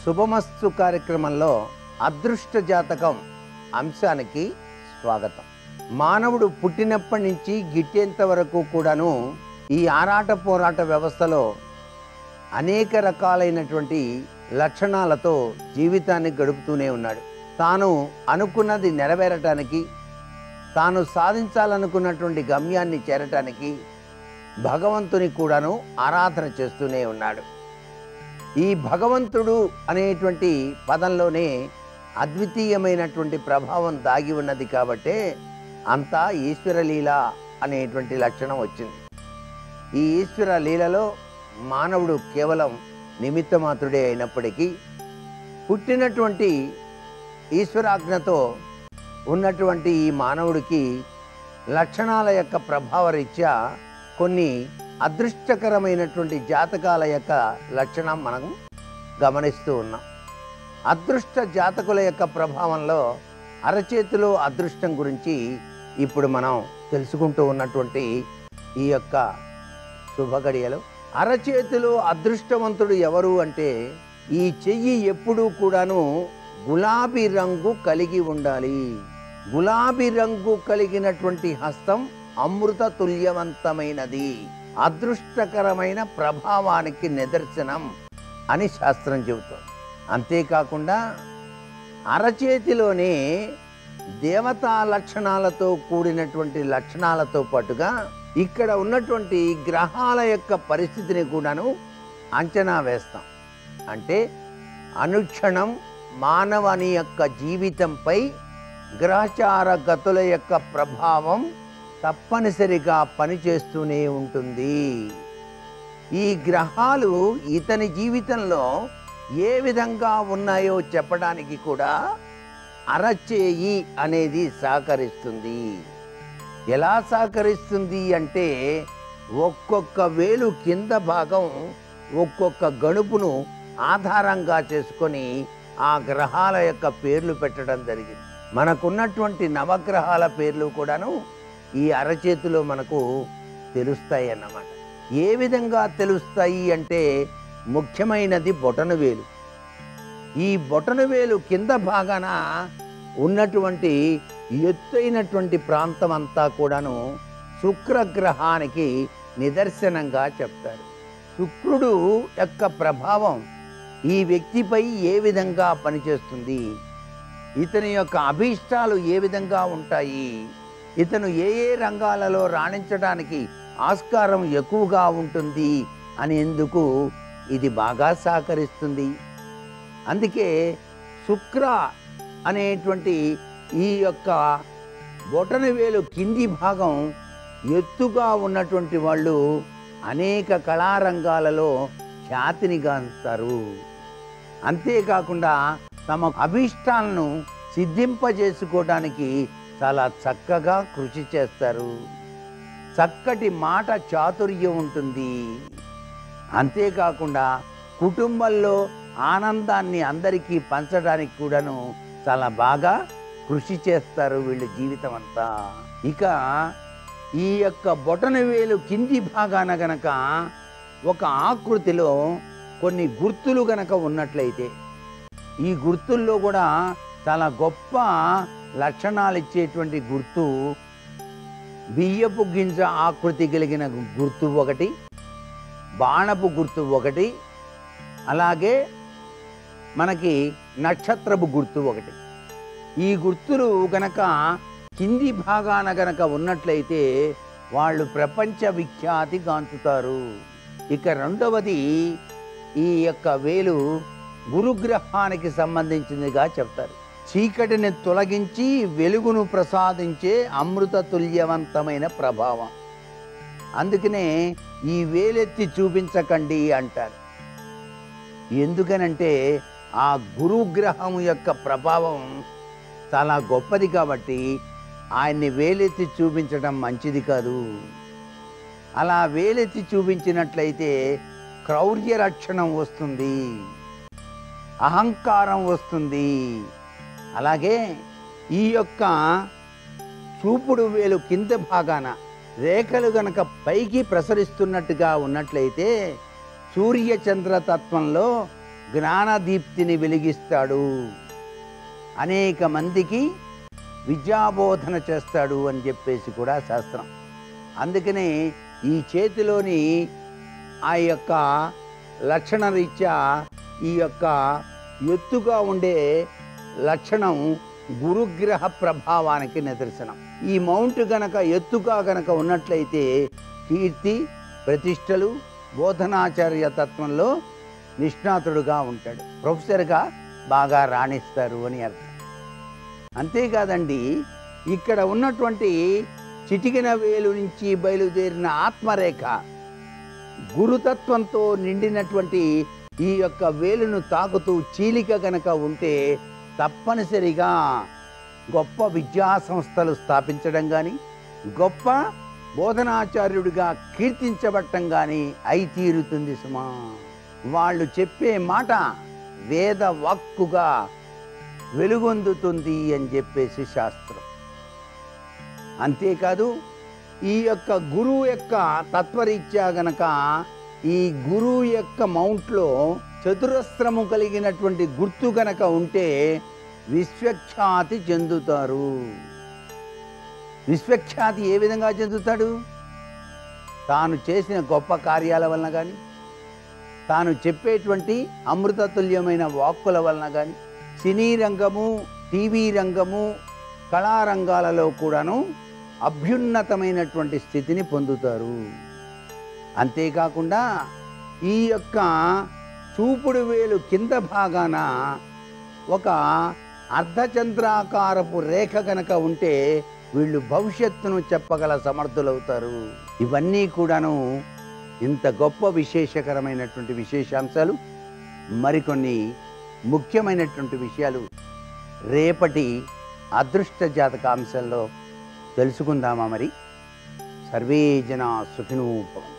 శుభమస్తు కార్యక్రమంలో అదృష్ట జాతకం అంశానికి స్వాగతం. మానవుడు పుట్టినప్పటి నుంచి గిట్టేంత వరకు కూడాను ఈ ఆరాట పోరాట వ్యవస్థలో అనేక రకాలైనటువంటి లక్షణాలతో జీవితాన్ని గడుపుతూనే ఉన్నాడు. తాను అనుకున్నది నెరవేరటానికి, తాను సాధించాలనుకున్నటువంటి గమ్యాన్ని చేరటానికి భగవంతుని కూడాను ఆరాధన చేస్తూనే ఉన్నాడు. ఈ భగవంతుడు అనేటువంటి పదంలోనే అద్వితీయమైనటువంటి ప్రభావం దాగి ఉన్నది కాబట్టే అంతా ఈశ్వర లీల అనేటువంటి లక్షణం వచ్చింది. ఈ ఈశ్వర లీలలో మానవుడు కేవలం నిమిత్తమాత్రుడే అయినప్పటికీ పుట్టినటువంటి ఈశ్వరాజ్ఞతో ఉన్నటువంటి ఈ మానవుడికి లక్షణాల యొక్క ప్రభావరీత్యా కొన్ని అదృష్టకరమైనటువంటి జాతకాల యొక్క లక్షణం మనం గమనిస్తూ ఉన్నాం. అదృష్ట జాతకుల యొక్క ప్రభావంలో అరచేతిలో అదృష్టం గురించి ఇప్పుడు మనం తెలుసుకుంటూ ఉన్నటువంటి ఈ యొక్క శుభగడియలో అరచేతిలో అదృష్టవంతుడు ఎవరు అంటే ఈ చెయ్యి ఎప్పుడూ కూడాను గులాబీ రంగు కలిగి ఉండాలి. గులాబీ రంగు కలిగినటువంటి హస్తం అమృత తుల్యవంతమైనది, అదృష్టకరమైన ప్రభావానికి నిదర్శనం అని శాస్త్రం చెబుతోంది. అంతేకాకుండా అరచేతిలోనే దేవతా లక్షణాలతో కూడినటువంటి లక్షణాలతో పాటుగా ఇక్కడ ఉన్నటువంటి గ్రహాల యొక్క పరిస్థితిని కూడాను అంచనా వేస్తాం. అంటే అనుక్షణం మానవుని యొక్క జీవితంపై గ్రహచార గతుల యొక్క ప్రభావం తప్పనిసరిగా పనిచేస్తూనే ఉంటుంది. ఈ గ్రహాలు ఇతని జీవితంలో ఏ విధంగా ఉన్నాయో చెప్పడానికి కూడా అరచేయి అనేది సహకరిస్తుంది. ఎలా సహకరిస్తుంది అంటే ఒక్కొక్క వేలు కింద భాగం ఒక్కొక్క గణుపును ఆధారంగా చేసుకొని ఆ గ్రహాల యొక్క పేర్లు పెట్టడం జరిగింది. మనకున్నటువంటి నవగ్రహాల పేర్లు కూడాను ఈ అరచేతిలో మనకు తెలుస్తాయి అన్నమాట. ఏ విధంగా తెలుస్తాయి అంటే ముఖ్యమైనది బొటనవేలు. ఈ బొటనవేలు కింద భాగాన ఉన్నటువంటి ఎత్తైనటువంటి ప్రాంతం అంతా కూడాను శుక్రగ్రహానికి నిదర్శనంగా చెప్తారు. శుక్రుడు యొక్క ప్రభావం ఈ వ్యక్తిపై ఏ విధంగా పనిచేస్తుంది, ఇతని యొక్క అభీష్టాలు ఏ విధంగా ఉంటాయి, ఇతను ఏ ఏ రంగాలలో రాణించడానికి ఆస్కారం ఎక్కువగా ఉంటుంది అనేందుకు ఇది బాగా సహకరిస్తుంది. అందుకే శుక్ర అనేటువంటి ఈ యొక్క బొటనవేలు కింది భాగం ఎత్తుగా ఉన్నటువంటి వాళ్ళు అనేక కళారంగాలలో ఖ్యాతిని గాంచుతారు. అంతేకాకుండా తమ అభీష్టాలను సిద్ధింపజేసుకోవడానికి చాలా చక్కగా కృషి చేస్తారు. చక్కటి మాట చాతుర్యం ఉంటుంది. అంతేకాకుండా కుటుంబంలో ఆనందాన్ని అందరికీ పంచడానికి కూడాను చాలా బాగా కృషి చేస్తారు వీళ్ళ జీవితం అంతా. ఇక ఈ యొక్క బొటనవేలు కింది భాగాన గనక ఒక ఆకృతిలో కొన్ని గుర్తులు గనక ఉన్నట్లయితే, ఈ గుర్తుల్లో కూడా చాలా గొప్ప లక్షణాలు ఇచ్చేటువంటి గుర్తు బియ్యపు గింజ ఆకృతి కలిగిన గుర్తు ఒకటి, బాణపు గుర్తు ఒకటి, అలాగే మనకి నక్షత్రపు గుర్తు ఒకటి. ఈ గుర్తులు గనక కింది భాగాన గనక ఉన్నట్లయితే వాళ్ళు ప్రపంచ విఖ్యాతి గాంచుతారు. ఇక రెండవది ఈ యొక్క వేలు గురుగ్రహానికి సంబంధించిందిగా చెప్తారు. చీకటిని తొలగించి వెలుగును ప్రసాదించే అమృత తుల్యవంతమైన ప్రభావం. అందుకనే ఈ వేలెత్తి చూపించకండి అంటారు. ఎందుకనంటే ఆ గురుగ్రహం యొక్క ప్రభావం చాలా గొప్పది కాబట్టి ఆయన్ని వేలెత్తి చూపించడం మంచిది కాదు. అలా వేలెత్తి చూపించినట్లయితే క్రౌర్య రక్షణం వస్తుంది, అహంకారం వస్తుంది. అలాగే ఈ యొక్క చూపుడు వేలు కింద భాగాన రేఖలు గనక పైకి ప్రసరిస్తున్నట్టుగా ఉన్నట్లయితే సూర్య చంద్ర తత్వంలో జ్ఞానదీప్తిని వెలిగిస్తాడు, అనేక మందికి విద్యాబోధన చేస్తాడు అని చెప్పేసి కూడా శాస్త్రం. అందుకనే ఈ చేతిలోని ఆ యొక్క లక్షణరీత్యా ఈ యొక్క ఎత్తుగా ఉండే లక్షణం గురుగ్రహ ప్రభావానికి నిదర్శనం. ఈ మౌంట్ గనక ఎత్తుగా గనక ఉన్నట్లయితే కీర్తి ప్రతిష్టలు, బోధనాచార్య తత్వంలో నిష్ణాతుడుగా ఉంటాడు, ప్రొఫెసర్గా బాగా రాణిస్తారు అని అర్థం. అంతేకాదండి, ఇక్కడ ఉన్నటువంటి చిటికిన వేలు నుంచి బయలుదేరిన ఆత్మరేఖ గురుతత్వంతో నిండినటువంటి ఈ యొక్క వేలును తాకుతూ చీలిక గనక ఉంటే తప్పనిసరిగా గొప్ప విద్యా సంస్థలు స్థాపించడం కానీ, గొప్ప బోధనాచార్యుడిగా కీర్తించబట్టం కానీ అయి తీరుతుంది సుమా. వాళ్ళు చెప్పే మాట వేద వాక్కుగా వెలుగొందుతుంది అని చెప్పేసి శాస్త్రం. అంతేకాదు, ఈ యొక్క గురువు యొక్క తత్వరీత్యా గనక ఈ గురువు యొక్క మౌంట్లో చతురస్రము కలిగినటువంటి గుర్తు గనక ఉంటే విశ్వఖ్యాతి చెందుతారు. విశ్వఖ్యాతి ఏ విధంగా చెందుతాడు? తాను చేసిన గొప్ప కార్యాల వలన కానీ, తాను చెప్పేటువంటి అమృతతుల్యమైన వాక్కుల వలన కానీ, సినీ రంగము, టీవీ రంగము, కళారంగాలలో కూడాను అభ్యున్నతమైనటువంటి స్థితిని పొందుతారు. అంతేకాకుండా ఈ యొక్క చూపుడు వేలు కింద భాగాన ఒక అర్ధచంద్రాకారపు రేఖ గనక ఉంటే వీళ్ళు భవిష్యత్తును చెప్పగల సమర్థులవుతారు. ఇవన్నీ కూడాను ఇంత గొప్ప విశేషకరమైనటువంటి విశేషాంశాలు, మరికొన్ని ముఖ్యమైనటువంటి విషయాలు రేపటి అదృష్ట జాతకాంశంలో తెలుసుకుందామా? మరి సర్వే జనా సుఖినో భవంతు.